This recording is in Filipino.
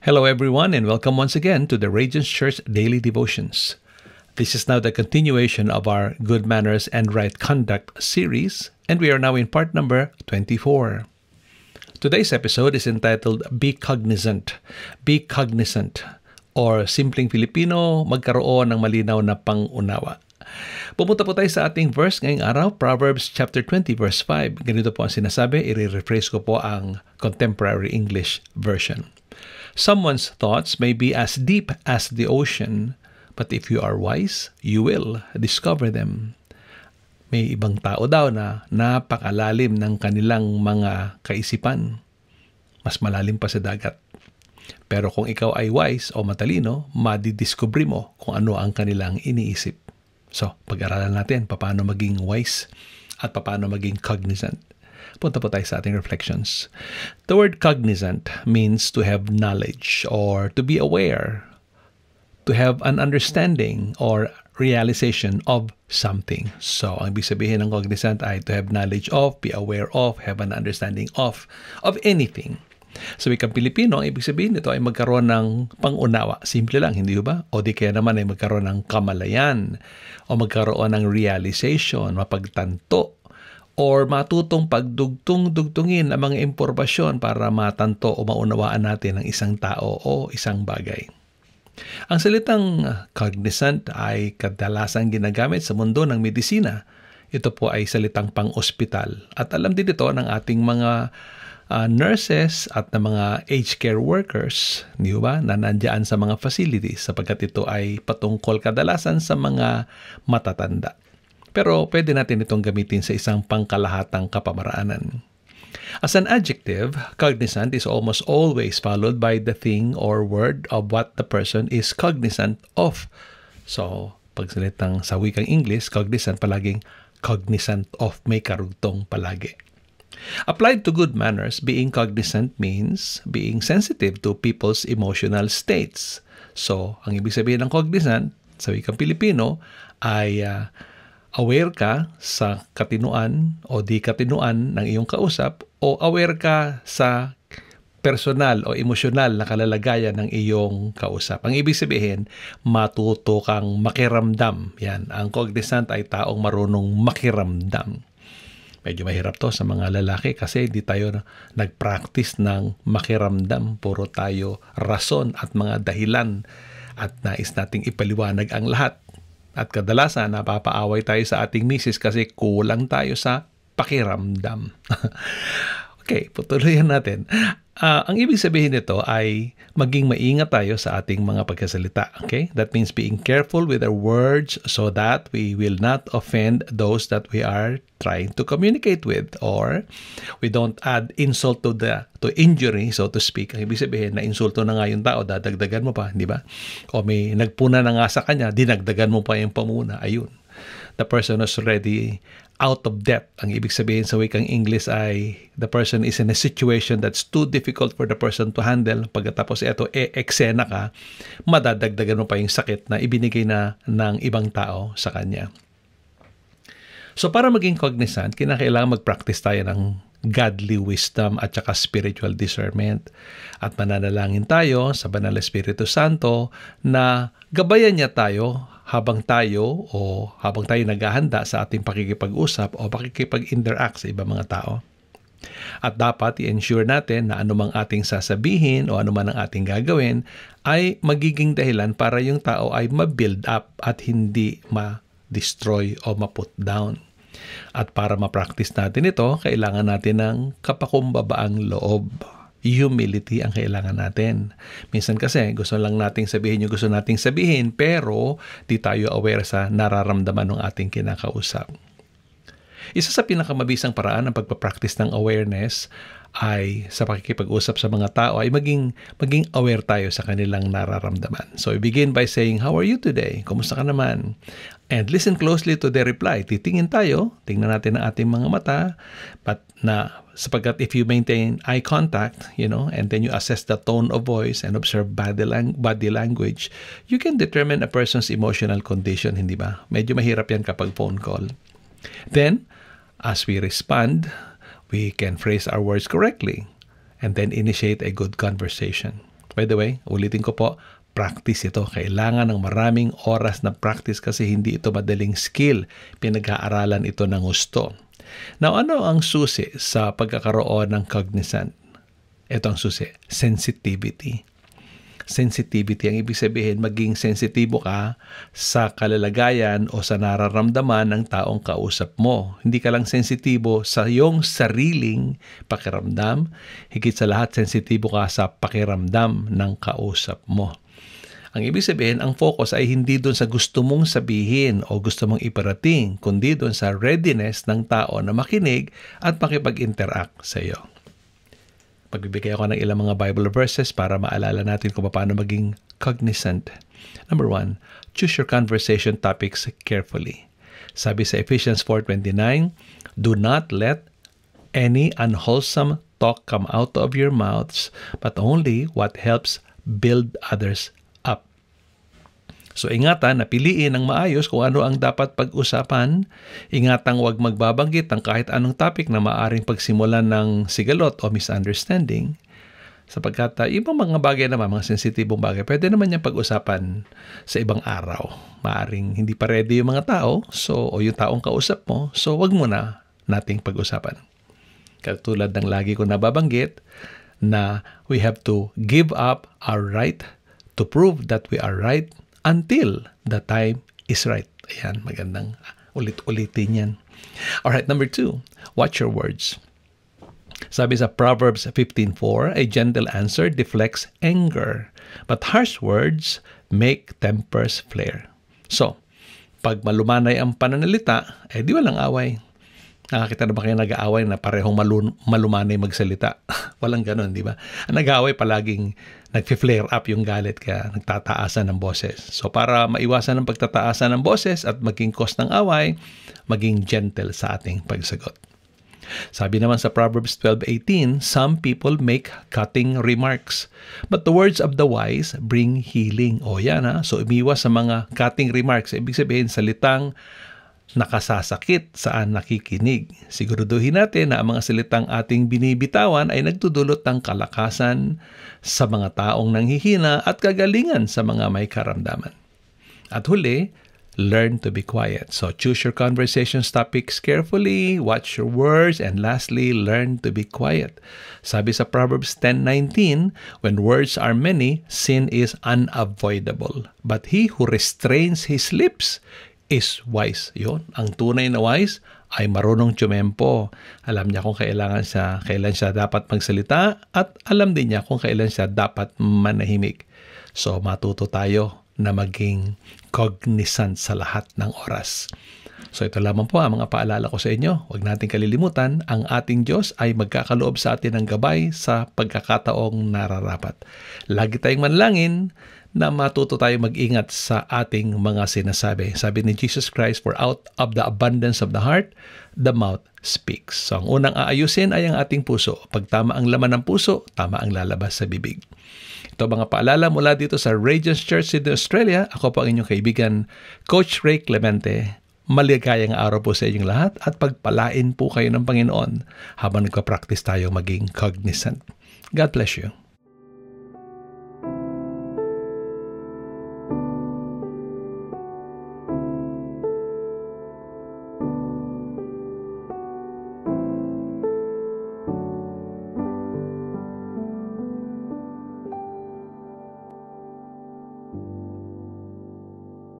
Hello, everyone, and welcome once again to the Radiance Church Daily Devotions. This is now the continuation of our Good Manners and Right Conduct series, and we are now in part number 24. Today's episode is entitled Be Cognizant. Be Cognizant, or simpleng Filipino, magkaroon ng malinaw na pangunawa. Pumunta po tayo sa ating verse ngayong araw, Proverbs chapter 20 verse 5. Ganito po ang sinasabi, i-rephrase ko po ang Contemporary English Version. Someone's thoughts may be as deep as the ocean, but if you are wise, you will discover them. May ibang tao daw na napakalalim ng kanilang mga kaisipan. Mas malalim pa sa dagat. Pero kung ikaw ay wise o matalino, madidiscover mo kung ano ang kanilang iniisip. So, pag-aralan natin paano maging wise at paano maging cognizant. Punta po tayo sa ating reflections. The word cognizant means to have knowledge or to be aware, to have an understanding or realization of something. So, ang ibig sabihin ng cognizant ay to have knowledge of, be aware of, have an understanding of anything. Sa wikang Pilipino, ang ibig sabihin nito ay magkaroon ng pangunawa. Simple lang, hindi ba? O di kaya naman ay magkaroon ng kamalayan o magkaroon ng realization, mapagtanto, or matutong pagdugtong-dugtungin ang mga impormasyon para matanto o maunawaan natin ang isang tao o isang bagay. Ang salitang cognizant ay kadalasang ginagamit sa mundo ng medisina. Ito po ay salitang pang-ospital. At alam din ito ng ating mga nurses at ng mga aged care workers, di ba, na nandiyan sa mga facilities sapagkat ito ay patungkol kadalasan sa mga matatanda. Pero pwede natin itong gamitin sa isang pangkalahatang kapamaraanan. As an adjective, cognizant is almost always followed by the thing or word of what the person is cognizant of. So, pag salitang sa wikang English, cognizant palaging cognizant of, may karugtong palagi. Applied to good manners, being cognizant means being sensitive to people's emotional states. So, ang ibig sabihin ng cognizant sa wikang Pilipino ay aware ka sa katinuan o di katinuan ng iyong kausap o aware ka sa personal o emosyonal na kalalagayan ng iyong kausap. Ang ibig sabihin, matuto kang makiramdam. Yan, ang cognizant ay taong marunong makiramdam. Medyo mahirap to sa mga lalaki kasi hindi tayo nag-practice ng makiramdam. Puro tayo rason at mga dahilan at nais nating ipaliwanag ang lahat. At kadalasan, napapaaway tayo sa ating misis kasi kulang tayo sa pakiramdam. Okay, putuloyan natin. Ang ibig sabihin nito ay maging maingat tayo sa ating mga pagkasalita. Okay? That means being careful with our words so that we will not offend those that we are trying to communicate with, or we don't add insult to injury, so to speak. Ang ibig sabihin na insulto na nga yung tao, dadagdagan mo pa, di ba? O may nagpuna na nga sa kanya, dinagdagan mo pa yung pamuna. Ayun. The person is already out of depth. Ang ibig sabihin sa wikang English ay the person is in a situation that's too difficult for the person to handle. Pagkatapos ito, eksena ka, madadagdagan mo pa yung sakit na ibinigay na ng ibang tao sa kanya. So para maging cognizant, kinakailangan mag-practice tayo ng godly wisdom at saka spiritual discernment. At mananalangin tayo sa Banal Espiritu Santo na gabayan niya tayo habang tayo naghahanda sa ating pakikipag-usap o pakikipag-interact sa ibang mga tao. At dapat i-ensure natin na anumang ating sasabihin o anuman ang ating gagawin ay magiging dahilan para yung tao ay ma-build up at hindi ma-destroy o ma-put down. At para ma-practice natin ito, kailangan natin ng kapakumbabaang loob. Humility ang kailangan natin. Minsan kasi gusto lang nating sabihin yung gusto nating sabihin pero di tayo aware sa nararamdaman ng ating kinakausap. Isa sa pinakamabisang paraan ng pagpapractice ng awareness ay sa pakikipag-usap sa mga tao ay maging aware tayo sa kanilang nararamdaman. So, we begin by saying, "How are you today? Kumusta ka naman?" And listen closely to their reply. Titingin tayo, tingnan natin ang ating mga mata, sapagkat if you maintain eye contact, and then you assess the tone of voice and observe body language, you can determine a person's emotional condition, hindi ba? Medyo mahirap yan kapag phone call. Then, as we respond, we can phrase our words correctly and then initiate a good conversation. By the way, ulitin ko po, practice ito. Kailangan ng maraming oras na practice kasi hindi ito madaling skill. Pinag-aaralan ito ng gusto. Now, ano ang susi sa pagkakaroon ng cognizant? Ito ang susi, sensitivity. Sensitivity, ang ibig sabihin, maging sensitibo ka sa kalalagayan o sa nararamdaman ng taong kausap mo. Hindi ka lang sensitibo sa iyong sariling pakiramdam, higit sa lahat sensitibo ka sa pakiramdam ng kausap mo. Ang ibig sabihin, ang focus ay hindi doon sa gusto mong sabihin o gusto mong iparating, kundi doon sa readiness ng tao na makinig at makipag-interact sa iyo. Pagbibigay ako ng ilang mga Bible verses para maalala natin kung paano maging cognizant. Number 1, choose your conversation topics carefully. Sabi sa Ephesians 4:29, do not let any unwholesome talk come out of your mouths, but only what helps build others up. So ingatan, napiliin ng maayos kung ano ang dapat pag-usapan. Ingatang huwag magbabanggit ng kahit anong topic na maaring pagsimulan ng sigalot o misunderstanding. Sapagkat ibang mga bagay naman, mga sensitibong bagay, pwede naman yung pag-usapan sa ibang araw. Maaring hindi pa ready yung mga tao o yung taong kausap mo, so huwag muna nating pag-usapan. Katulad ng lagi ko nababanggit na we have to give up our right to prove that we are right until the time is right. Ayan, magandang ulit-ulitin yan. Alright, number 2, watch your words. Sabi sa Proverbs 15:4, a gentle answer deflects anger, but harsh words make tempers flare. So, pag malumanay ang pananalita, di walang away. Nakakita na ba kayo nag-aaway na parehong malumanay magsalita? Walang ganun, di ba? Ang nag-aaway palaging nag-flare up yung galit kaya nagtataasan ng boses. So para maiwasan ang pagtataasan ng boses at maging cause ng away, maging gentle sa ating pagsagot. Sabi naman sa Proverbs 12:18, some people make cutting remarks, but the words of the wise bring healing. O yan ha, so umiwas sa mga cutting remarks. Ibig sabihin, salitang nakasasakit saan nakikinig. Siguraduhin natin na ang mga salitang ating binibitawan ay nagdudulot ng kalakasan sa mga taong nanghihina at kagalingan sa mga may karamdaman. At huli, learn to be quiet. So choose your conversations topics carefully, watch your words, and lastly, learn to be quiet. Sabi sa Proverbs 10:19, when words are many, sin is unavoidable. But he who restrains his lips is wise. Yun, ang tunay na wise ay marunong tumempo. Alam niya kung kailan siya dapat magsalita at alam din niya kung kailan siya dapat manahimik. So matuto tayo na maging cognizant sa lahat ng oras. So ito lamang po ang mga paalala ko sa inyo. Huwag nating kalilimutan, ang ating Diyos ay magkakaloob sa atin ng gabay sa pagkakataong nararapat. Lagi tayong manalangin na matuto tayo mag-ingat sa ating mga sinasabi. Sabi ni Jesus Christ, for out of the abundance of the heart, the mouth speaks. So ang unang aayusin ay ang ating puso. Pag tama ang laman ng puso, tama ang lalabas sa bibig. Ito mga paalala mula dito sa Radiance Church Sydney, Australia. Ako po ang inyong kaibigan, Coach Ray Clemente. Maligayang araw po sa inyong lahat at pagpalain po kayo ng Panginoon habang nagpa-practice tayo maging cognizant. God bless you.